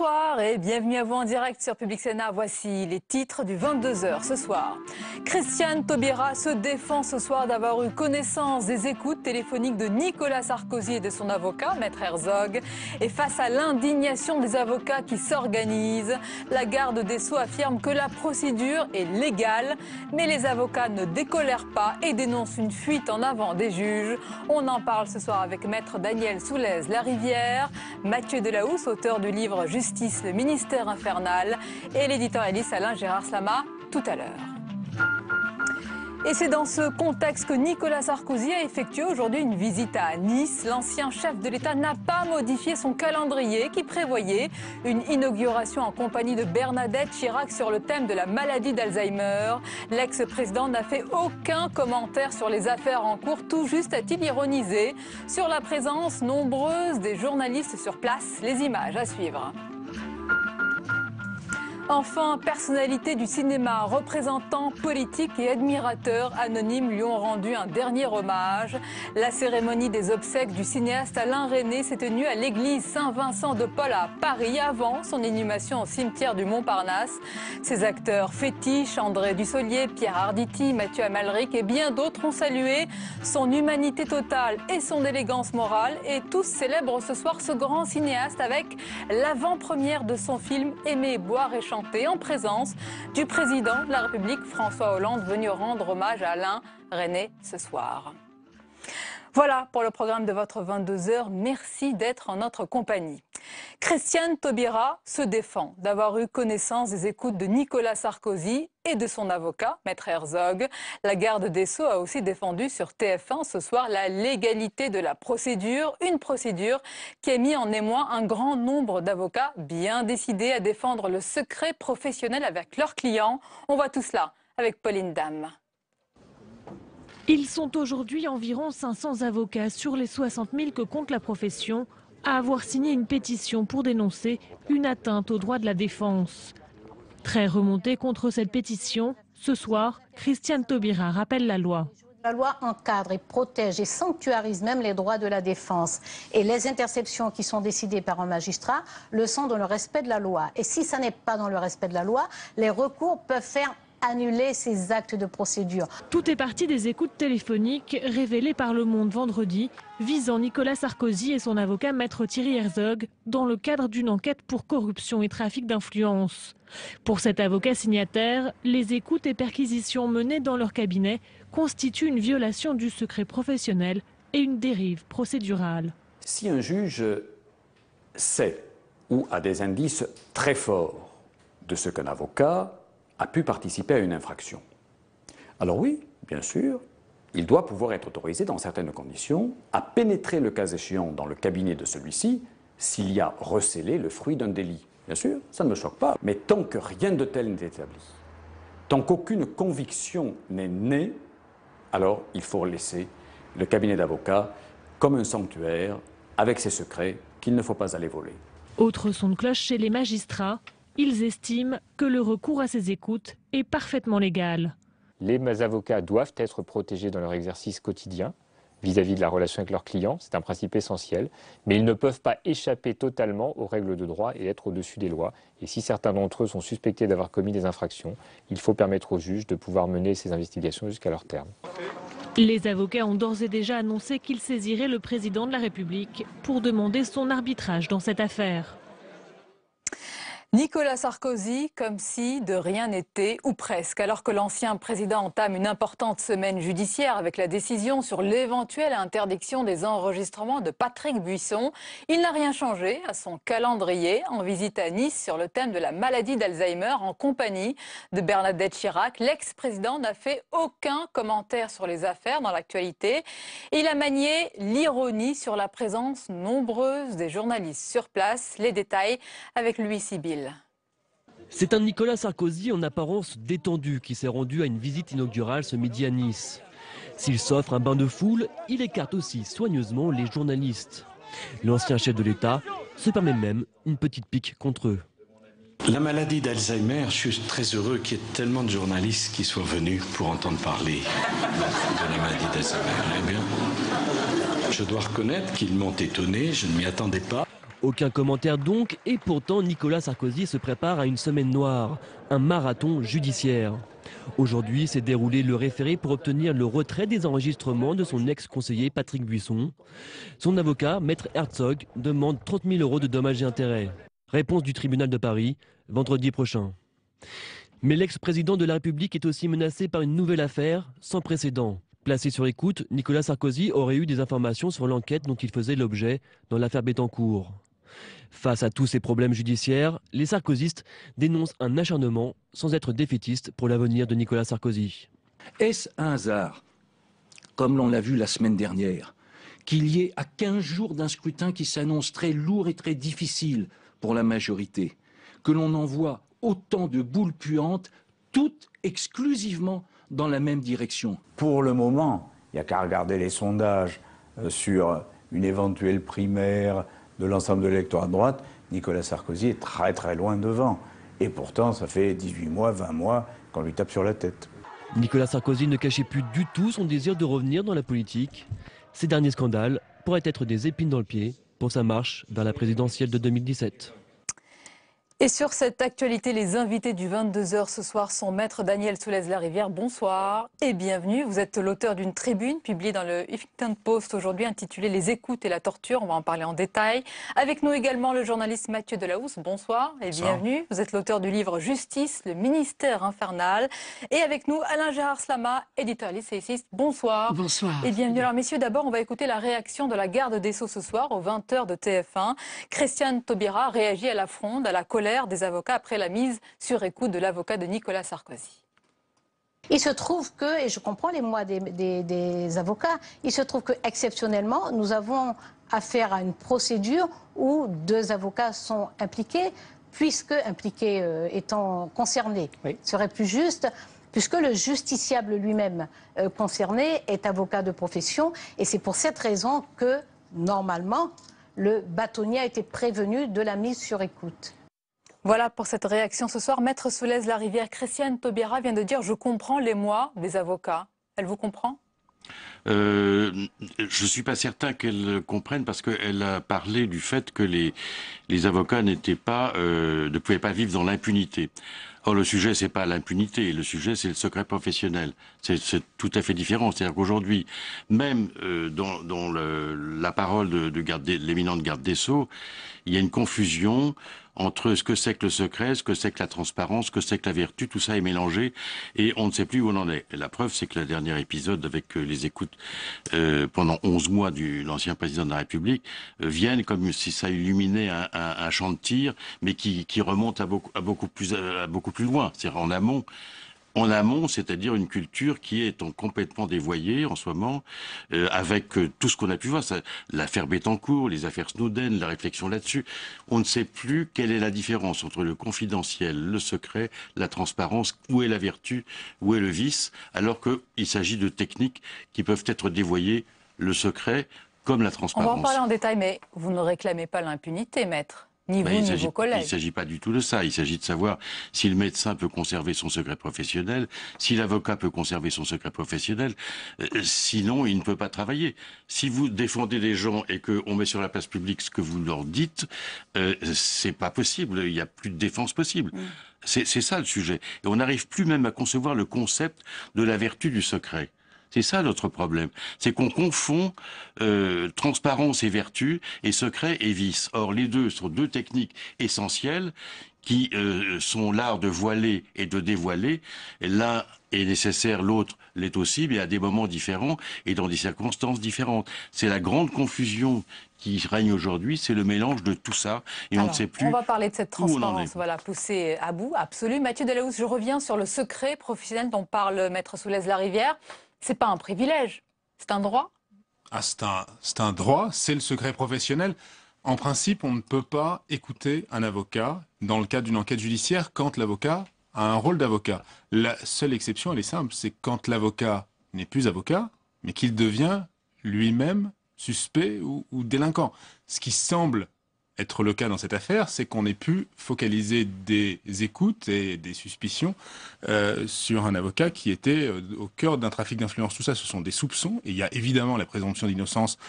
Bonsoir et bienvenue à vous en direct sur Public Sénat. Voici les titres du 22h ce soir. Christiane Taubira se défend ce soir d'avoir eu connaissance des écoutes téléphoniques de Nicolas Sarkozy et de son avocat, Maître Herzog. Et face à l'indignation des avocats qui s'organisent, la garde des Sceaux affirme que la procédure est légale. Mais les avocats ne décolèrent pas et dénoncent une fuite en avant des juges. On en parle ce soir avec Maître Daniel Soulez-Larivière, Mathieu Delahousse, auteur du livre Justice, le ministère infernal, et l'éditorialiste Alain Gérard Slama tout à l'heure. Et c'est dans ce contexte que Nicolas Sarkozy a effectué aujourd'hui une visite à Nice. L'ancien chef de l'État n'a pas modifié son calendrier qui prévoyait une inauguration en compagnie de Bernadette Chirac sur le thème de la maladie d'Alzheimer. L'ex-président n'a fait aucun commentaire sur les affaires en cours, tout juste a-t-il ironisé sur la présence nombreuse des journalistes sur place. Les images à suivre. Enfin, personnalités du cinéma, représentants politiques et admirateurs anonymes lui ont rendu un dernier hommage. La cérémonie des obsèques du cinéaste Alain Resnais s'est tenue à l'église Saint-Vincent de Paul à Paris avant son inhumation au cimetière du Montparnasse. Ses acteurs fétiches, André Dussolier, Pierre Arditi, Mathieu Amalric et bien d'autres ont salué son humanité totale et son élégance morale. Et tous célèbrent ce soir ce grand cinéaste avec l'avant-première de son film Aimer, boire et chanter, en présence du président de la République François Hollande, venu rendre hommage à Alain Resnais ce soir. Voilà pour le programme de votre 22h. Merci d'être en notre compagnie. Christiane Taubira se défend d'avoir eu connaissance des écoutes de Nicolas Sarkozy et de son avocat, Maître Herzog. La garde des Sceaux a aussi défendu sur TF1 ce soir la légalité de la procédure, une procédure qui a mis en émoi un grand nombre d'avocats bien décidés à défendre le secret professionnel avec leurs clients. On voit tout cela avec Pauline Dame. Ils sont aujourd'hui environ 500 avocats sur les 60 000 que compte la profession à avoir signé une pétition pour dénoncer une atteinte aux droits de la défense. Très remontée contre cette pétition, ce soir, Christiane Taubira rappelle la loi. La loi encadre et protège et sanctuarise même les droits de la défense. Et les interceptions qui sont décidées par un magistrat le sont dans le respect de la loi. Et si ça n'est pas dans le respect de la loi, les recours peuvent faire annuler ces actes de procédure. Tout est parti des écoutes téléphoniques révélées par Le Monde vendredi, visant Nicolas Sarkozy et son avocat Maître Thierry Herzog dans le cadre d'une enquête pour corruption et trafic d'influence. Pour cet avocat signataire, les écoutes et perquisitions menées dans leur cabinet constituent une violation du secret professionnel et une dérive procédurale. Si un juge sait ou a des indices très forts de ce qu'un avocat a pu participer à une infraction, alors oui, bien sûr, il doit pouvoir être autorisé dans certaines conditions à pénétrer le cas échéant dans le cabinet de celui-ci s'il y a recélé le fruit d'un délit. Bien sûr, ça ne me choque pas, mais tant que rien de tel n'est établi, tant qu'aucune conviction n'est née, alors il faut laisser le cabinet d'avocats comme un sanctuaire avec ses secrets qu'il ne faut pas aller voler. Autre son de cloche chez les magistrats. Ils estiment que le recours à ces écoutes est parfaitement légal. Les avocats doivent être protégés dans leur exercice quotidien vis-à-vis de la relation avec leurs clients, c'est un principe essentiel, mais ils ne peuvent pas échapper totalement aux règles de droit et être au-dessus des lois. Et si certains d'entre eux sont suspectés d'avoir commis des infractions, il faut permettre aux juges de pouvoir mener ces investigations jusqu'à leur terme. Les avocats ont d'ores et déjà annoncé qu'ils saisiraient le président de la République pour demander son arbitrage dans cette affaire. Nicolas Sarkozy, comme si de rien n'était, ou presque. Alors que l'ancien président entame une importante semaine judiciaire avec la décision sur l'éventuelle interdiction des enregistrements de Patrick Buisson, il n'a rien changé à son calendrier en visite à Nice sur le thème de la maladie d'Alzheimer en compagnie de Bernadette Chirac. L'ex-président n'a fait aucun commentaire sur les affaires dans l'actualité. Il a manié l'ironie sur la présence nombreuse des journalistes sur place. Les détails avec Louis Sibyl. C'est un Nicolas Sarkozy en apparence détendu qui s'est rendu à une visite inaugurale ce midi à Nice. S'il s'offre un bain de foule, il écarte aussi soigneusement les journalistes. L'ancien chef de l'État se permet même une petite pique contre eux. La maladie d'Alzheimer, je suis très heureux qu'il y ait tellement de journalistes qui soient venus pour entendre parler de la maladie d'Alzheimer. Eh bien, je dois reconnaître qu'ils m'ont étonné, je ne m'y attendais pas. Aucun commentaire donc, et pourtant Nicolas Sarkozy se prépare à une semaine noire, un marathon judiciaire. Aujourd'hui s'est déroulé le référé pour obtenir le retrait des enregistrements de son ex-conseiller Patrick Buisson. Son avocat, Maître Herzog, demande 30 000 € de dommages et intérêts. Réponse du tribunal de Paris, vendredi prochain. Mais l'ex-président de la République est aussi menacé par une nouvelle affaire sans précédent. Placé sur écoute, Nicolas Sarkozy aurait eu des informations sur l'enquête dont il faisait l'objet dans l'affaire Bettencourt. Face à tous ces problèmes judiciaires, les sarkozystes dénoncent un acharnement sans être défaitistes pour l'avenir de Nicolas Sarkozy. Est-ce un hasard, comme l'on l'a vu la semaine dernière, qu'il y ait à 15 jours d'un scrutin qui s'annonce très lourd et très difficile pour la majorité, que l'on envoie autant de boules puantes, toutes exclusivement dans la même direction? Pour le moment, il n'y a qu'à regarder les sondages sur une éventuelle primaire de l'ensemble de l'électorat de droite. Nicolas Sarkozy est très très loin devant. Et pourtant, ça fait 18 mois, 20 mois qu'on lui tape sur la tête. Nicolas Sarkozy ne cachait plus du tout son désir de revenir dans la politique. Ces derniers scandales pourraient être des épines dans le pied pour sa marche vers la présidentielle de 2017. Et sur cette actualité, les invités du 22h ce soir sont Maître Daniel Soulez-Larivière. Bonsoir et bienvenue. Vous êtes l'auteur d'une tribune publiée dans le Huffington Post aujourd'hui intitulée « Les écoutes et la torture ». On va en parler en détail. Avec nous également le journaliste Mathieu Delahousse. Bonsoir et bienvenue. Vous êtes l'auteur du livre « Justice, le ministère infernal ». Et avec nous Alain Gérard Slama, éditorialiste et essayiste. Bonsoir. Bonsoir. Et bienvenue. Alors messieurs, d'abord on va écouter la réaction de la garde des Sceaux ce soir aux 20h de TF1. Christiane Taubira réagit à la fronde, à la colère des avocats après la mise sur écoute de l'avocat de Nicolas Sarkozy. Il se trouve que, et je comprends les mots des avocats, il se trouve que exceptionnellement, nous avons affaire à une procédure où 2 avocats sont impliqués, puisque impliqués étant concernés. Oui. Ce serait plus juste, puisque le justiciable lui-même concerné est avocat de profession, et c'est pour cette raison que, normalement, le bâtonnier a été prévenu de la mise sur écoute. Voilà pour cette réaction ce soir. Maître Soulez-Larivière, Christiane Taubira vient de dire « Je comprends l'émoi des avocats ». Elle vous comprend ? Je ne suis pas certain qu'elle comprenne parce qu'elle a parlé du fait que les avocats ne pouvaient pas vivre dans l'impunité. Or, le sujet, c'est pas l'impunité, le sujet, c'est le secret professionnel. C'est tout à fait différent. C'est-à-dire qu'aujourd'hui, même dans la parole de l'éminente garde des Sceaux, il y a une confusion entre ce que c'est que le secret, ce que c'est que la transparence, ce que c'est que la vertu, tout ça est mélangé et on ne sait plus où on en est. Et la preuve, c'est que le dernier épisode avec les écoutes pendant 11 mois de l'ancien président de la République viennent comme si ça illuminait un champ de tir, mais qui remonte à beaucoup plus loin, c'est-à-dire en amont. En amont, c'est-à-dire une culture qui est complètement dévoyée en ce moment, avec tout ce qu'on a pu voir, l'affaire Bettencourt, les affaires Snowden, la réflexion là-dessus. On ne sait plus quelle est la différence entre le confidentiel, le secret, la transparence, où est la vertu, où est le vice, alors qu'il s'agit de techniques qui peuvent être dévoyées, le secret comme la transparence. On va en parler en détail, mais vous ne réclamez pas l'impunité, maître. Ni vous, ni vos collègues. Il ne s'agit pas du tout de ça. Il s'agit de savoir si le médecin peut conserver son secret professionnel, si l'avocat peut conserver son secret professionnel. Sinon, il ne peut pas travailler. Si vous défendez des gens et qu'on met sur la place publique ce que vous leur dites, c'est pas possible. Il n'y a plus de défense possible. C'est ça le sujet. Et on n'arrive plus même à concevoir le concept de la vertu du secret. C'est ça notre problème. C'est qu'on confond transparence et vertu et secret et vice. Or, les deux sont 2 techniques essentielles qui sont l'art de voiler et de dévoiler. L'un est nécessaire, l'autre l'est aussi, mais à des moments différents et dans des circonstances différentes. C'est la grande confusion qui règne aujourd'hui, c'est le mélange de tout ça et alors, on ne sait plus. On va parler de cette transparence, voilà, poussée à bout, absolue. Mathieu Delahousse, je reviens sur le secret professionnel dont parle Maître Soulez-Larivière. C'est pas un privilège, c'est un droit. Ah, c'est un droit, c'est le secret professionnel. En principe, on ne peut pas écouter un avocat dans le cadre d'une enquête judiciaire quand l'avocat a un rôle d'avocat. La seule exception, elle est simple, c'est quand l'avocat n'est plus avocat, mais qu'il devient lui-même suspect ou délinquant. Ce qui semble être le cas dans cette affaire, c'est qu'on ait pu focaliser des écoutes et des suspicions sur un avocat qui était au cœur d'un trafic d'influence. Tout ça, ce sont des soupçons, et il y a évidemment la présomption d'innocence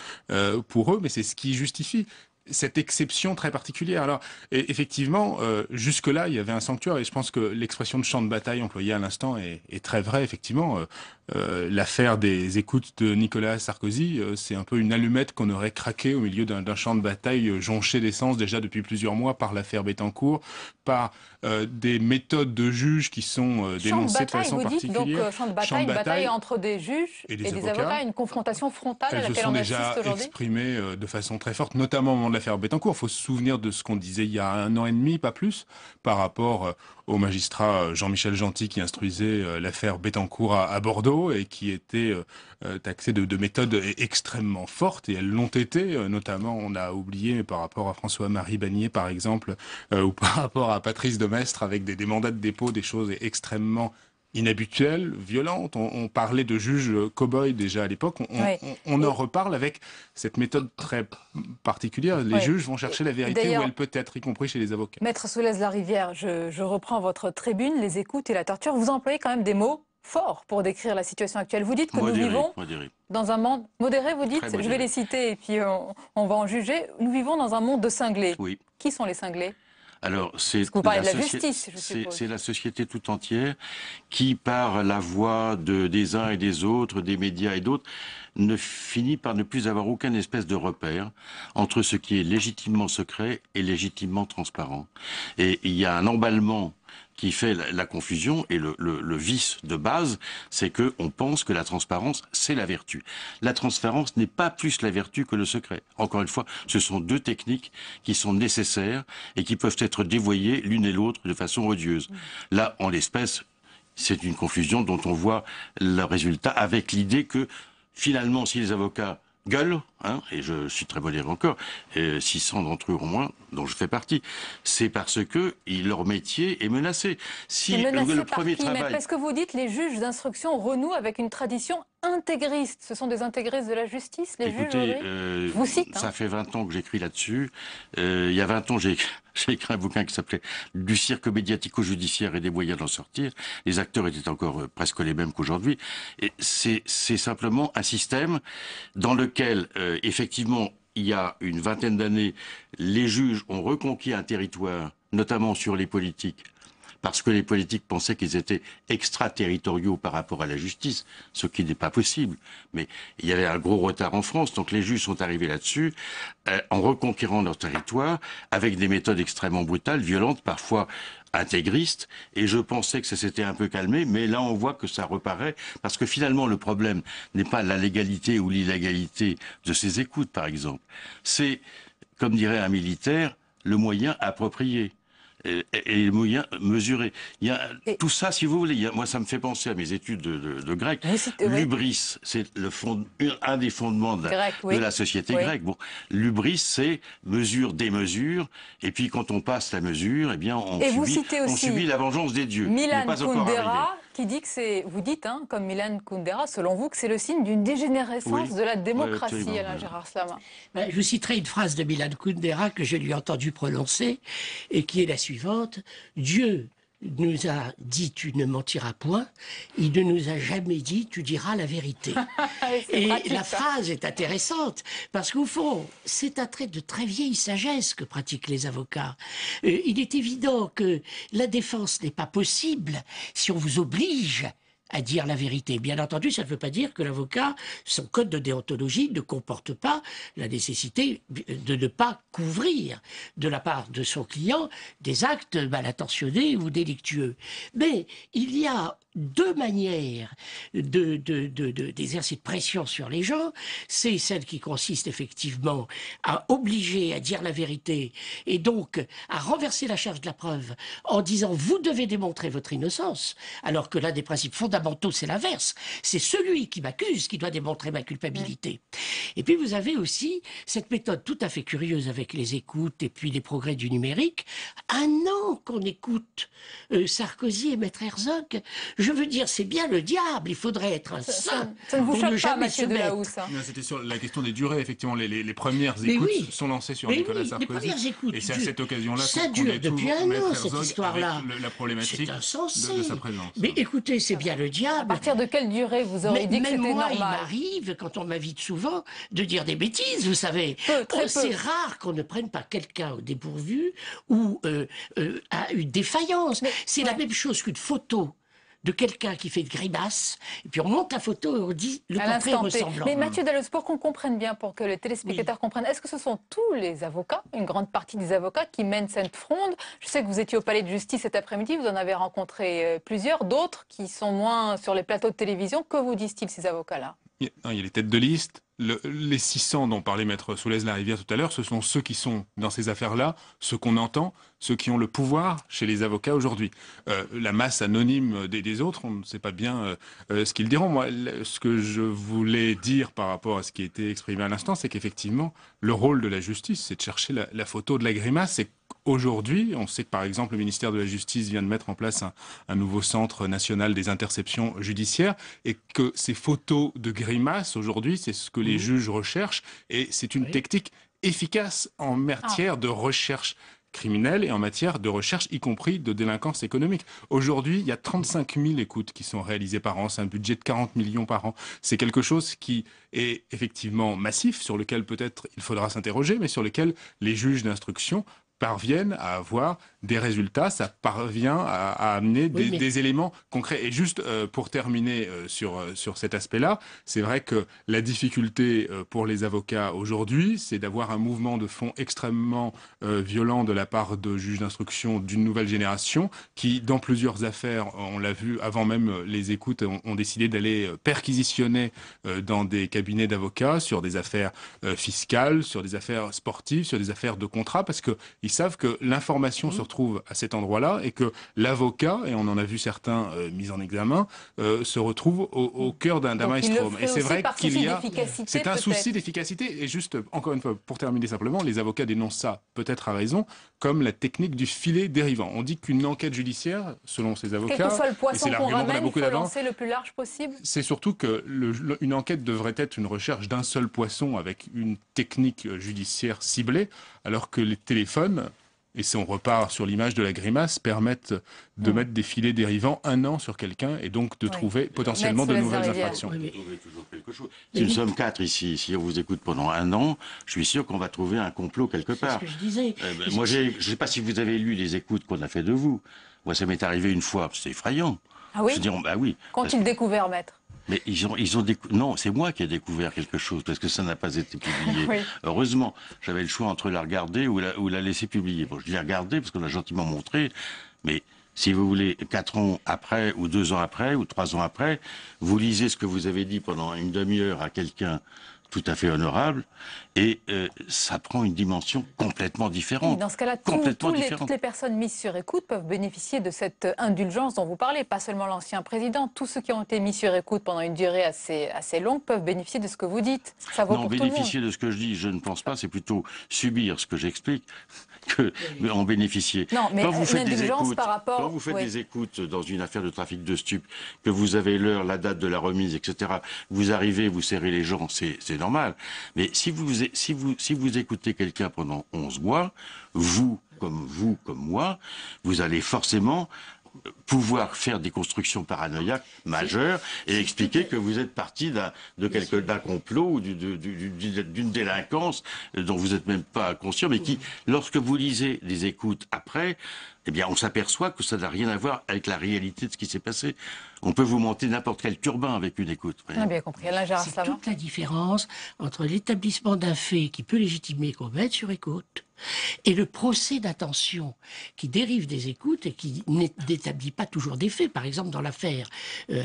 pour eux, mais c'est ce qui justifie cette exception très particulière. Alors, effectivement, jusque-là, il y avait un sanctuaire, et je pense que l'expression de champ de bataille employée à l'instant est très vraie, effectivement. L'affaire des écoutes de Nicolas Sarkozy, c'est un peu une allumette qu'on aurait craquée au milieu d'un champ de bataille jonché d'essence déjà depuis plusieurs mois par l'affaire Bettencourt, par des méthodes de juges qui sont dénoncées de façon particulière. Vous dites donc champ de bataille, une bataille entre des juges et des avocats, une confrontation frontale à laquelle on assiste aujourd'hui. Elles se sont déjà exprimées de façon très forte, notamment au moment de l'affaire Bettencourt. Il faut se souvenir de ce qu'on disait il y a 1 an et demi, pas plus, par rapport au magistrat Jean-Michel Gentil qui instruisait l'affaire Bettencourt à Bordeaux et qui était taxé de méthodes extrêmement fortes, et elles l'ont été, notamment on a oublié par rapport à François-Marie Bagné par exemple, ou par rapport à Patrice Demestre avec des mandats de dépôt, des choses extrêmement inhabituelles, violentes. On parlait de juges cow-boys déjà à l'époque. On en reparle avec cette méthode très particulière. Les juges vont chercher la vérité où elle peut être, y compris chez les avocats. Maître Solès-Larivière, je reprends votre tribune, les écoutes et la torture. Vous employez quand même des mots forts pour décrire la situation actuelle. Vous dites que nous vivons dans un monde modéré, vous dites, je vais les citer et puis on va en juger. Nous vivons dans un monde de cinglés. Oui. Qui sont les cinglés? Alors, c'est vous parlez de la justice, je suppose. C'est la société tout entière qui, par la voix des uns et des autres, des médias et d'autres, ne finit par ne plus avoir aucun espèce de repère entre ce qui est légitimement secret et légitimement transparent. Et il y a un emballement qui fait la confusion, et le vice de base, c'est que on pense que la transparence, c'est la vertu. La transparence n'est pas plus la vertu que le secret. Encore une fois, ce sont deux techniques qui sont nécessaires et qui peuvent être dévoyées l'une et l'autre de façon odieuse. Là, en l'espèce, c'est une confusion dont on voit le résultat avec l'idée que, finalement, si les avocats gueulent, et je suis très modéré encore, 600 d'entre eux au moins, dont je fais partie, c'est parce que leur métier est menacé. Si le premier travail... Parce que vous dites les juges d'instruction renouent avec une tradition intégriste. Ce sont des intégristes de la justice, les juges aujourd'hui. Je vous cite. Ça fait 20 ans que j'écris là-dessus. Il y a 20 ans, j'ai écrit un bouquin qui s'appelait « Du cirque médiatico-judiciaire et des moyens d'en sortir ». Les acteurs étaient encore presque les mêmes qu'aujourd'hui. Et c'est simplement un système dans lequel, effectivement, il y a une vingtaine d'années, les juges ont reconquis un territoire, notamment sur les politiques, parce que les politiques pensaient qu'ils étaient extraterritoriaux par rapport à la justice, ce qui n'est pas possible. Mais il y avait un gros retard en France, donc les juges sont arrivés là-dessus, en reconquérant leur territoire, avec des méthodes extrêmement brutales, violentes, parfois intégristes, et je pensais que ça s'était un peu calmé, mais là on voit que ça reparaît, parce que finalement le problème n'est pas la légalité ou l'illégalité de ces écoutes, par exemple. C'est, comme dirait un militaire, le moyen approprié. Et les moyens mesurés. Il y a tout ça, si vous voulez. Moi, ça me fait penser à mes études de grec. L'hubris, c'est un des fondements de la société grecque. Bon, l'hubris, c'est mesure, démesure. Et puis, quand on passe la mesure, eh bien, on subit la vengeance des dieux. Milan Kundera, qui dit que c'est, vous dites, comme Milan Kundera, selon vous, que c'est le signe d'une dégénérescence de la démocratie, Alain Gérard Slama. Je citerai une phrase de Milan Kundera que je lui ai entendu prononcer et qui est la suivante. Dieu nous a dit tu ne mentiras point, il ne nous a jamais dit tu diras la vérité. Et la phrase est intéressante parce qu'au fond, c'est un trait de très vieille sagesse que pratiquent les avocats. Il est évident que la défense n'est pas possible si on vous oblige à dire la vérité. Bien entendu, ça ne veut pas dire que l'avocat, son code de déontologie ne comporte pas la nécessité de ne pas couvrir de la part de son client des actes mal intentionnés ou délictueux. Mais il y a deux manières d'exercer de pression sur les gens. C'est celle qui consiste effectivement à obliger à dire la vérité et donc à renverser la charge de la preuve en disant vous devez démontrer votre innocence, alors que l'un des principes fondamentaux c'est l'inverse. C'est celui qui m'accuse qui doit démontrer ma culpabilité. Et puis vous avez aussi cette méthode tout à fait curieuse avec les écoutes et puis les progrès du numérique. 1 an qu'on écoute Sarkozy et Maître Herzog. Je veux dire, c'est bien le diable, il faudrait être un saint. Ça ne vous choque pas, Mathieu Delahousse. C'était sur la question des durées, effectivement. Les premières écoutes sont lancées sur Nicolas Sarkozy. Les premières écoutes, et c'est à cette occasion-là ça dure depuis 1 an, cette histoire-là. La problématique de sa présence. Mais écoutez, c'est bien le diable. À partir de quelle durée vous auriez dit que c'était normal? normal? Il m'arrive, quand on m'invite souvent, de dire des bêtises, vous savez. Très peu. C'est rare qu'on ne prenne pas quelqu'un au dépourvu ou à une défaillance. C'est la même chose qu'une photo de quelqu'un qui fait une grimace, et puis on monte la photo et on dit le portrait ressemblant. Mais Mathieu Dalloz, pour qu'on comprenne bien, pour que les téléspectateurs comprennent, est-ce que ce sont tous les avocats, une grande partie des avocats, qui mènent cette fronde? Je sais que vous étiez au Palais de Justice cet après-midi, vous en avez rencontré plusieurs, d'autres qui sont moins sur les plateaux de télévision. Que vous disent-ils, ces avocats-là? Il y a les têtes de liste. Les 600 dont parlait Maître Soulez-Larivière tout à l'heure, ce sont ceux qui sont dans ces affaires-là, ceux qu'on entend, ceux qui ont le pouvoir chez les avocats aujourd'hui. La masse anonyme des autres, on ne sait pas bien ce qu'ils diront. Moi, ce que je voulais dire par rapport à ce qui a été exprimé à l'instant, c'est qu'effectivement, le rôle de la justice, c'est de chercher la photo de la grimace. Et aujourd'hui, on sait que par exemple, le ministère de la Justice vient de mettre en place un nouveau centre national des interceptions judiciaires, et que ces photos de grimace, aujourd'hui, c'est ce que les juges recherchent, et c'est une technique efficace en matière de recherche criminelle et en matière de recherche, y compris de délinquance économique. Aujourd'hui, il y a 35 000 écoutes qui sont réalisées par an. C'est un budget de 40 millions par an. C'est quelque chose qui est effectivement massif, sur lequel peut-être il faudra s'interroger, mais sur lequel les juges d'instruction parviennent à avoir des résultats, ça parvient à amener des éléments concrets. Et juste pour terminer sur cet aspect-là, c'est vrai que la difficulté pour les avocats aujourd'hui, c'est d'avoir un mouvement de fond extrêmement violent de la part de juges d'instruction d'une nouvelle génération qui, dans plusieurs affaires, on l'a vu avant même les écoutes, ont décidé d'aller perquisitionner dans des cabinets d'avocats sur des affaires fiscales, sur des affaires sportives, sur des affaires de contrat, parce qu'ils savent que l'information se retrouve à cet endroit-là et que l'avocat, et on en a vu certains mis en examen, se retrouve au cœur d'un maelstrom. Et c'est vrai qu'il y a... C'est un souci d'efficacité. Et juste, encore une fois, pour terminer simplement, les avocats dénoncent ça, peut-être à raison, comme la technique du filet dérivant. On dit qu'une enquête judiciaire, selon ces avocats... Quel que soit le poisson qu'on ramène, il faut lancer le plus large possible. C'est surtout qu'une enquête devrait être une recherche d'un seul poisson avec une technique judiciaire ciblée, alors que les téléphones, et si on repart sur l'image de la grimace, permettent de mettre des filets dérivants 1 an sur quelqu'un et donc de trouver potentiellement de nouvelles infractions. On va trouver toujours quelque chose. Si nous sommes 4 ici, si on vous écoute pendant 1 an, je suis sûr qu'on va trouver un complot quelque part. C'est ce que je disais. Moi, je ne sais pas si vous avez lu les écoutes qu'on a fait de vous. Moi, ça m'est arrivé une fois, c'est effrayant. Ah oui? Je dis, bah oui. Qu'ont-ils découvert, maître? Mais non, c'est moi qui ai découvert quelque chose, parce que ça n'a pas été publié. Oui. Heureusement, j'avais le choix entre la regarder ou la laisser publier. Bon, je l'ai regardée parce qu'on l'a gentiment montré, mais si vous voulez, 4 ans après, ou 2 ans après, ou 3 ans après, vous lisez ce que vous avez dit pendant une demi-heure à quelqu'un tout à fait honorable, et ça prend une dimension complètement différente. Et dans ce cas-là, toutes les personnes mises sur écoute peuvent bénéficier de cette indulgence dont vous parlez, pas seulement l'ancien président. Tous ceux qui ont été mis sur écoute pendant une durée assez longue peuvent bénéficier de ce que vous dites. Ça vaut pour tout le monde. Bénéficier de ce que je dis, je ne pense pas, c'est plutôt subir ce que j'explique que en bénéficier. Non, mais quand vous faites des écoutes, par rapport... quand vous faites des écoutes dans une affaire de trafic de stupes, que vous avez l'heure, la date de la remise, etc., vous arrivez, vous serrez les gens, c'est normal. Mais si vous écoutez quelqu'un pendant 11 mois, vous comme moi, vous allez forcément pouvoir faire des constructions paranoïaques majeures et expliquer que vous êtes parti d'un complot ou d'une délinquance dont vous n'êtes même pas conscient, mais qui, lorsque vous lisez les écoutes après, eh bien, on s'aperçoit que ça n'a rien à voir avec la réalité de ce qui s'est passé. On peut vous monter n'importe quel turbin avec une écoute. On a bien compris. C'est toute la différence entre l'établissement d'un fait qui peut légitimer qu'on mette sur écoute et le procès d'intention qui dérive des écoutes et qui n'établit pas toujours des faits. Par exemple, dans l'affaire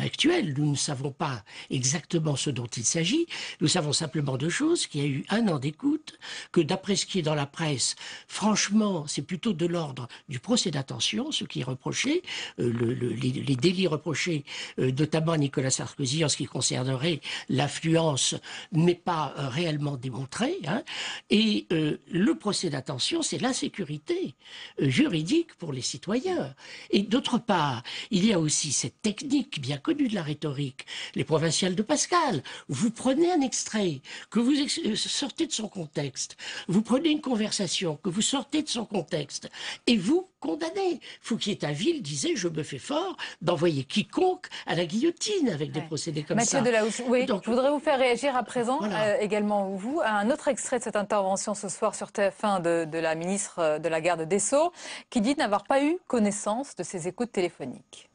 actuelle, nous ne savons pas exactement ce dont il s'agit. Nous savons simplement 2 choses, qu'il y a eu 1 an d'écoute, que d'après ce qui est dans la presse, franchement, c'est plutôt de l'ordre du procès d'intention, ce qui est reproché, les délits reprochés, notamment à Nicolas Sarkozy, en ce qui concernerait l'affluence, n'est pas réellement démontré. Hein. Et le procès d'intention, c'est l'insécurité juridique pour les citoyens. Et d'autre part, il y a aussi cette technique bien connue de la rhétorique, les provinciales de Pascal. Vous prenez un extrait, que vous sortez de son contexte, vous prenez une conversation, que vous sortez de son contexte, et vous condamné. Fouquier-Tinville disait, je me fais fort d'envoyer quiconque à la guillotine avec des procédés comme ça. Mathieu Delahousse, oui, Donc, je voudrais vous faire réagir à présent, voilà. également vous, à un autre extrait de cette intervention ce soir sur TF1 de la ministre de la Garde des Sceaux, qui dit n'avoir pas eu connaissance de ces écoutes téléphoniques.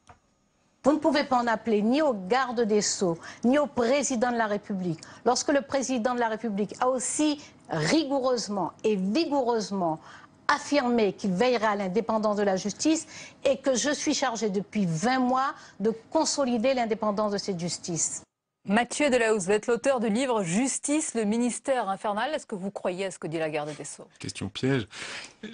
Vous ne pouvez pas en appeler ni au garde des Sceaux, ni au président de la République. Lorsque le président de la République a aussi rigoureusement et vigoureusement affirmé qu'il veillera à l'indépendance de la justice et que je suis chargé depuis 20 mois de consolider l'indépendance de cette justice. Mathieu Delahousse, vous êtes l'auteur du livre « Justice, le ministère infernal ». Est-ce que vous croyez à ce que dit la Garde des Sceaux? Question piège.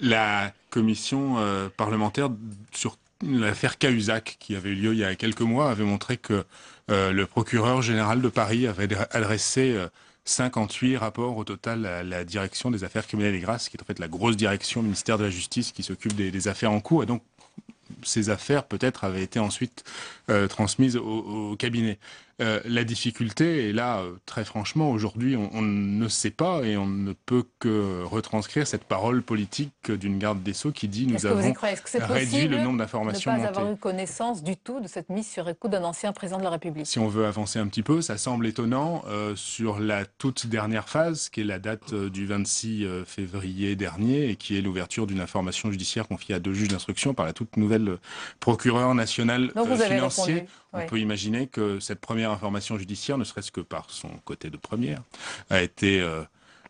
La commission parlementaire sur l'affaire Cahuzac, qui avait eu lieu il y a quelques mois, avait montré que le procureur général de Paris avait adressé 58 rapports au total à la direction des affaires criminelles et grasses, qui est en fait la grosse direction ministère de la Justice qui s'occupe des affaires en cours. Et donc, ces affaires, peut-être, avaient été ensuite transmises au cabinet. La difficulté, et là, très franchement, aujourd'hui, on ne sait pas et on ne peut que retranscrire cette parole politique d'une garde des Sceaux qui dit « nous avons réduit le nombre d'informations montées ». Est-ce que vous y croyez? Est-ce que c'est possible de ne pas avoir eu connaissance du tout de cette mise sur écoute d'un ancien président de la République? Si on veut avancer un petit peu, ça semble étonnant sur la toute dernière phase, qui est la date du 26 février dernier, et qui est l'ouverture d'une information judiciaire confiée à 2 juges d'instruction par la toute nouvelle procureure nationale financier. On peut imaginer que cette première information judiciaire, ne serait-ce que par son côté de première, a été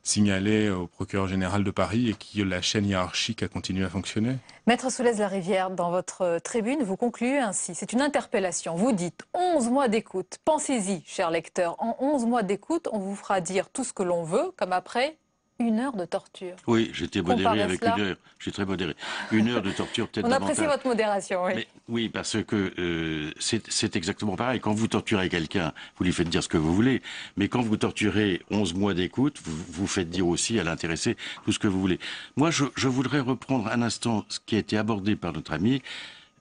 signalée au procureur général de Paris et que la chaîne hiérarchique a continué à fonctionner. Maître Soulez-Larivière, dans votre tribune, vous concluez ainsi. C'est une interpellation. Vous dites 11 mois d'écoute. Pensez-y, cher lecteur. En 11 mois d'écoute, on vous fera dire tout ce que l'on veut, comme après 1 heure de torture. Oui, j'étais modéré avec 1 heure. Je suis très modéré. 1 heure de torture, peut-être davantage. On apprécie votre modération, oui. Mais, oui, parce que c'est exactement pareil. Quand vous torturez quelqu'un, vous lui faites dire ce que vous voulez. Mais quand vous torturez 11 mois d'écoute, vous faites dire aussi à l'intéressé tout ce que vous voulez. Moi, je voudrais reprendre un instant ce qui a été abordé par notre ami.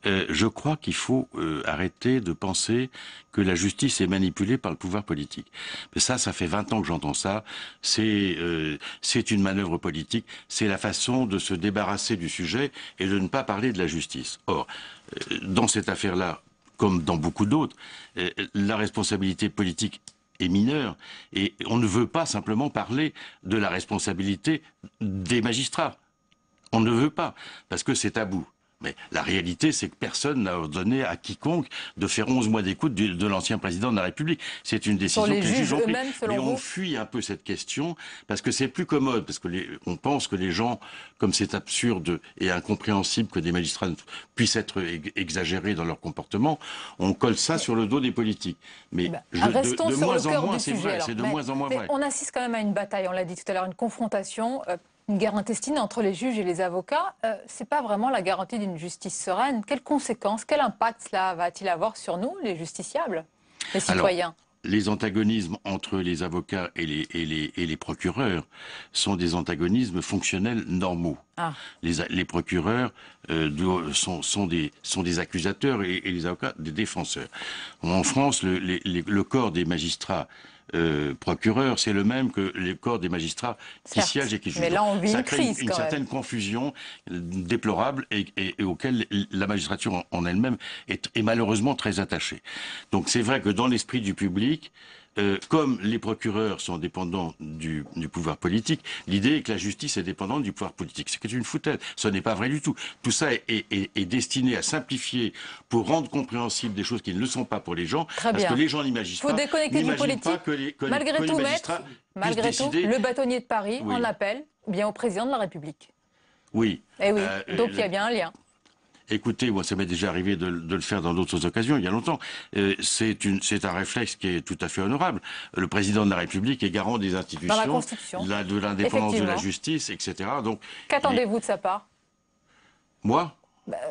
Je crois qu'il faut arrêter de penser que la justice est manipulée par le pouvoir politique. Mais ça fait 20 ans que j'entends ça. C'est une manœuvre politique. C'est la façon de se débarrasser du sujet et de ne pas parler de la justice. Or, dans cette affaire-là, comme dans beaucoup d'autres, la responsabilité politique est mineure et on ne veut pas simplement parler de la responsabilité des magistrats. On ne veut pas, parce que c'est tabou. Mais la réalité, c'est que personne n'a ordonné à quiconque de faire 11 mois d'écoute de l'ancien président de la République. C'est une décision que les juges ont prise. Mais on fuit un peu cette question parce que c'est plus commode, parce que on pense que les gens, comme c'est absurde et incompréhensible que des magistrats puissent être exagérés dans leur comportement, on colle ça sur le dos des politiques. Mais restons de sur moins le cœur en moins, du c'est sujet. vrai, c'est de moins en moins vrai. On assiste quand même à une bataille, on l'a dit tout à l'heure, une confrontation. Une guerre intestine entre les juges et les avocats, c'est pas vraiment la garantie d'une justice sereine. Quelles conséquences, quel impact cela va-t-il avoir sur nous, les justiciables, les citoyens? Les antagonismes entre les avocats et les procureurs sont des antagonismes fonctionnels normaux. Ah. Les procureurs sont des accusateurs et les avocats des défenseurs. En France, le corps des magistrats procureur, c'est le même que les corps des magistrats qui siègent et qui jugent. Mais là, on vit une crise, une certaine confusion déplorable et auquel la magistrature en elle-même est malheureusement très attachée. Donc c'est vrai que dans l'esprit du public, comme les procureurs sont dépendants du pouvoir politique, l'idée est que la justice est dépendante du pouvoir politique. C'est une foutaise. Ce n'est pas vrai du tout. Tout ça est destiné à simplifier pour rendre compréhensible des choses qui ne le sont pas pour les gens, parce que les gens n'imaginent pas. Faut déconnecter du politique. Malgré tout, maître, malgré tout, le bâtonnier de Paris en appelle bien au président de la République. Oui. Et oui. Donc il y a bien un lien. Écoutez, moi, ça m'est déjà arrivé de le faire dans d'autres occasions, il y a longtemps. C'est un réflexe qui est tout à fait honorable. Le président de la République est garant des institutions, dans la Constitution, de l'indépendance de la justice, etc. Donc, qu'attendez-vous de sa part? Moi?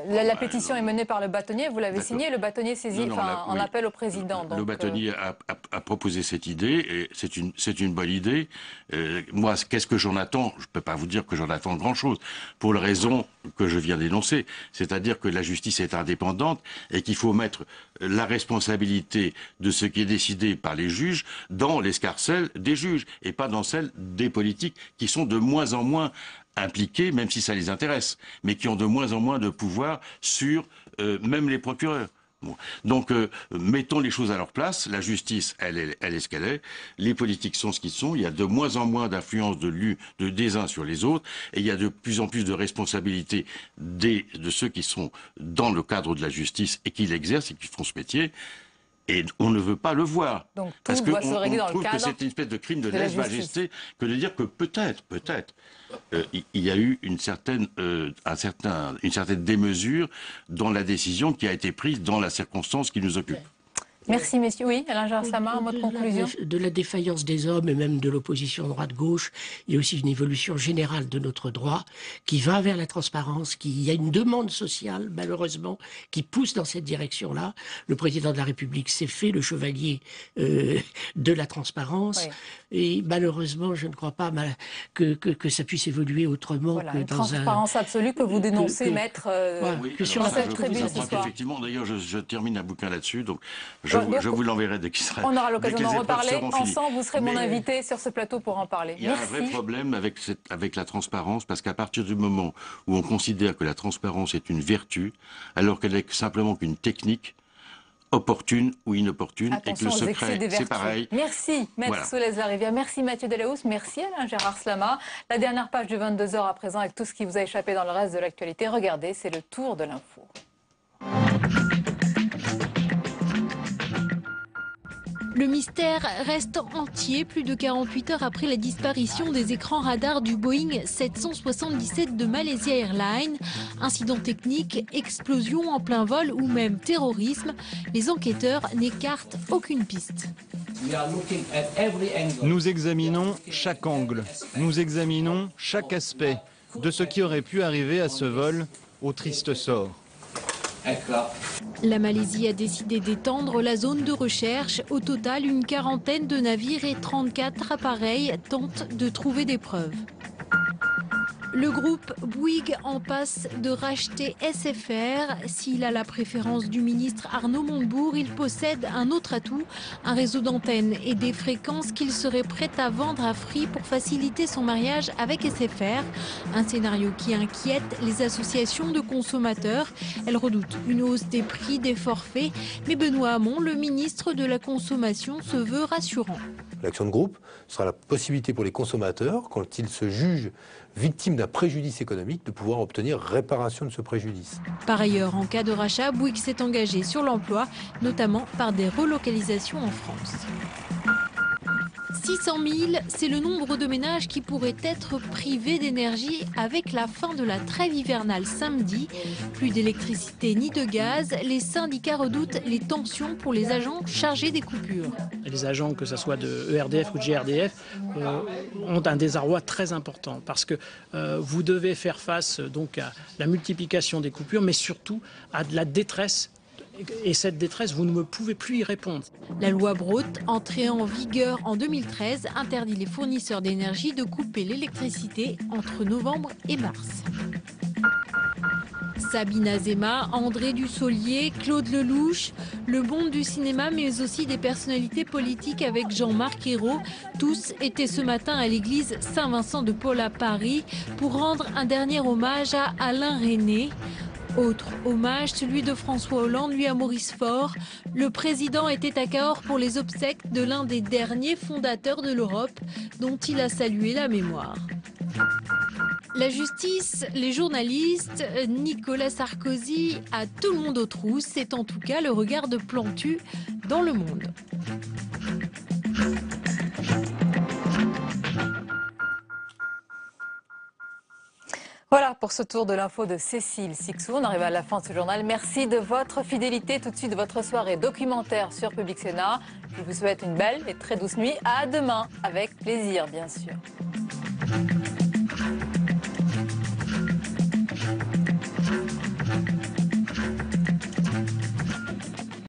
La pétition est menée par le bâtonnier, vous l'avez signée, le bâtonnier saisit en appel au président. Le bâtonnier a proposé cette idée, et c'est une bonne idée. Moi, qu'est-ce que j'en attends? Je ne peux pas vous dire que j'en attends grand-chose, pour la raison que je viens d'énoncer, c'est-à-dire que la justice est indépendante et qu'il faut mettre la responsabilité de ce qui est décidé par les juges dans l'escarcelle des juges et pas dans celle des politiques qui sont de moins en moins impliqués, même si ça les intéresse, mais qui ont de moins en moins de pouvoir sur même les procureurs. Bon. Donc, mettons les choses à leur place. La justice, elle est ce qu'elle est. Les politiques sont ce qu'ils sont. Il y a de moins en moins d'influence des uns sur les autres. Et il y a de plus en plus de responsabilités de ceux qui sont dans le cadre de la justice et qui l'exercent et qui font ce métier. Et on ne veut pas le voir. Donc, tout parce doit se régler dans le trouve cadre que c'est une espèce de crime de de la lèse-majesté que de dire que peut-être, il y a eu une certaine démesure dans la décision qui a été prise dans la circonstance qui nous occupe. Merci, messieurs. Oui, Alain Jarsama, un mot de conclusion. De la défaillance des hommes et même de l'opposition droite-gauche, il y a aussi une évolution générale de notre droit qui va vers la transparence, il y a une demande sociale, malheureusement, qui pousse dans cette direction-là. Le président de la République s'est fait le chevalier de la transparence. Oui. Et malheureusement, je ne crois pas que ça puisse évoluer autrement que dans transparence absolue que vous dénoncez, maître, que sur cette tribune ce soir. Effectivement, d'ailleurs, je termine un bouquin là-dessus, donc je vous l'enverrai dès qu'il sera. On aura l'occasion d'en reparler ensemble. Vous serez mon invité sur ce plateau pour en parler. Il y a un vrai problème avec la transparence, parce qu'à partir du moment où on considère que la transparence est une vertu, alors qu'elle n'est simplement qu'une technique, opportune ou inopportune, attention, et que le secret, c'est pareil. Merci, Maître Solès Larivière. Merci, Mathieu Delahousse. Merci, Alain Gérard Slama. La dernière page du 22h à présent, avec tout ce qui vous a échappé dans le reste de l'actualité. Regardez, c'est le tour de l'info. Le mystère reste entier plus de 48 heures après la disparition des écrans radars du Boeing 777 de Malaysia Airlines. Incident technique, explosion en plein vol ou même terrorisme, les enquêteurs n'écartent aucune piste. Nous examinons chaque angle, nous examinons chaque aspect de ce qui aurait pu arriver à ce vol au triste sort. La Malaisie a décidé d'étendre la zone de recherche. Au total, une quarantaine de navires et 34 appareils tentent de trouver des preuves. Le groupe Bouygues en passe de racheter SFR. S'il a la préférence du ministre Arnaud Montebourg, il possède un autre atout, un réseau d'antennes et des fréquences qu'il serait prêt à vendre à Free pour faciliter son mariage avec SFR. Un scénario qui inquiète les associations de consommateurs. Elles redoutent une hausse des prix des forfaits. Mais Benoît Hamon, le ministre de la Consommation, se veut rassurant. L'action de groupe sera la possibilité pour les consommateurs, quand ils se jugent victimes d'un préjudice économique, de pouvoir obtenir réparation de ce préjudice. Par ailleurs, en cas de rachat, Bouygues s'est engagé sur l'emploi, notamment par des relocalisations en France. 600 000, c'est le nombre de ménages qui pourraient être privés d'énergie avec la fin de la trêve hivernale samedi. Plus d'électricité ni de gaz, les syndicats redoutent les tensions pour les agents chargés des coupures. Les agents, que ce soit de ERDF ou de GRDF, ont un désarroi très important parce que vous devez faire face donc à la multiplication des coupures, mais surtout à de la détresse. Et cette détresse, vous ne pouvez plus y répondre. La loi Brotte, entrée en vigueur en 2013, interdit les fournisseurs d'énergie de couper l'électricité entre novembre et mars. Sabine Azéma, André Dussolier, Claude Lelouch, le monde du cinéma, mais aussi des personnalités politiques avec Jean-Marc Ayrault. Tous étaient ce matin à l'église Saint-Vincent de Paul à Paris pour rendre un dernier hommage à Alain Resnais. Autre hommage, celui de François Hollande, lui à Maurice Faure. Le président était à Cahors pour les obsèques de l'un des derniers fondateurs de l'Europe, dont il a salué la mémoire. La justice, les journalistes, Nicolas Sarkozy, à tout le monde aux trousses, c'est en tout cas le regard de Plantu dans Le Monde. Voilà pour ce tour de l'info de Cécile Sixou. On arrive à la fin de ce journal. Merci de votre fidélité. Tout de suite, votre soirée documentaire sur Public Sénat. Je vous souhaite une belle et très douce nuit. À demain, avec plaisir, bien sûr.